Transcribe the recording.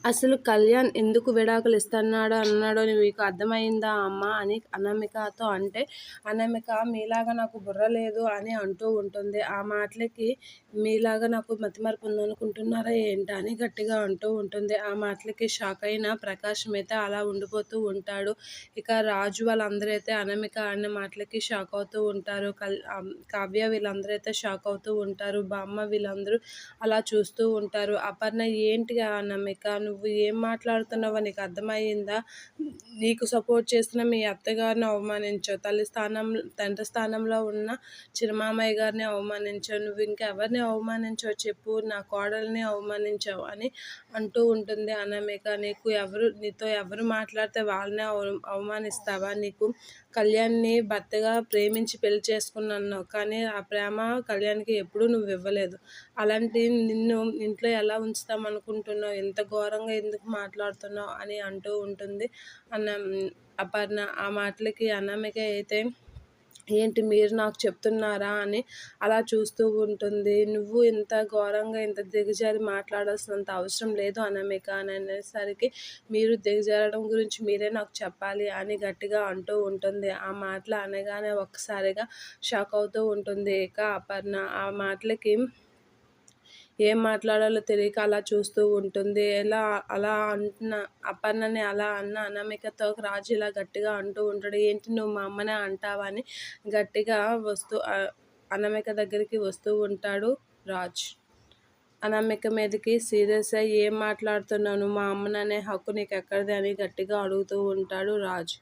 అసలు కళ్యాణ్ ఎందుకు విడాకులు అన్నాడో మీకు అర్థమైందా అమ్మా అని అనామికతో అంటే, అనామిక మీలాగా నాకు బుర్ర లేదు అని అంటూ ఉంటుంది. ఆ మాటలకి మీలాగా నాకు మతిమరుపు ఉందనుకుంటున్నారా ఏంటా అని గట్టిగా అంటూ ఉంటుంది. ఆ మాటలకి షాక్ అయిన ప్రకాశం అయితే అలా ఉండిపోతూ ఉంటాడు. ఇక రాజు వాళ్ళందరూ అయితే అనామిక అనే మాటలకి షాక్ అవుతూ ఉంటారు. కావ్య వీళ్ళందరూ అయితే షాక్ అవుతూ ఉంటారు. బామ్మ వీళ్ళందరూ అలా చూస్తూ ఉంటారు. అపర్ణ ఏంటి అనామిక నువ్వు ఏం మాట్లాడుతున్నావో నీకు అర్థమయ్యిందా? నీకు సపోర్ట్ చేస్తున్న మీ అత్తగారిని అవమానించావు. తండ్రి స్థానంలో ఉన్న చిన్నమామయ్య గారిని అవమానించావు. నువ్వు ఇంకెవరిని అవమానించావు చెప్పు? నా కోడల్ని అవమానించావు అని అంటూ ఉంటుంది అనామిక. నీతో ఎవరు మాట్లాడితే వాళ్ళనే అవమానిస్తావా? నీకు కళ్యాణ్ని భర్తగా ప్రేమించి పెళ్లి చేసుకున్నావు, కానీ ఆ ప్రేమ కళ్యాణ్కి ఎప్పుడూ నువ్వు ఇవ్వలేదు. అలాంటి నిన్ను ఇంట్లో ఎలా ఉంచుతామనుకుంటున్నావు? ఇంత ఘోరంగా ఎందుకు మాట్లాడుతున్నావు అని అంటూ ఉంటుంది అపర్ణ. ఆ మాటలకి అనామిక అయితే ఏంటి మీరు నాకు చెప్తున్నారా అని అలా చూస్తూ ఉంటుంది. నువ్వు ఇంత ఘోరంగా ఇంత దిగజారి మాట్లాడాల్సినంత అవసరం లేదు అనామిక అని అనేసరికి, మీరు దిగజారడం గురించి మీరే నాకు చెప్పాలి అని గట్టిగా అంటూ ఉంటుంది. ఆ మాటలు అనగానే ఒక్కసారిగా షాక్ అవుతూ ఉంటుంది ఇక అపర్ణ. ఆ మాటలకి ఏం మాట్లాడాలో తెలియక అలా చూస్తూ ఉంటుంది. అలా అంటున్న అపర్ణని అలా అన్న అనామికతో రాజు ఇలా గట్టిగా అంటూ ఉంటాడు. ఏంటి నువ్వు మా అమ్మనే అంటావా అని గట్టిగా అనామిక దగ్గరికి వస్తూ ఉంటాడు రాజ్. అనామిక మీదకి సీరియస్ అయ్యి ఏం మాట్లాడుతున్నావు? నువ్వు మా అమ్మననే హక్కు నీకు ఎక్కడిది అని గట్టిగా అడుగుతూ ఉంటాడు రాజ్.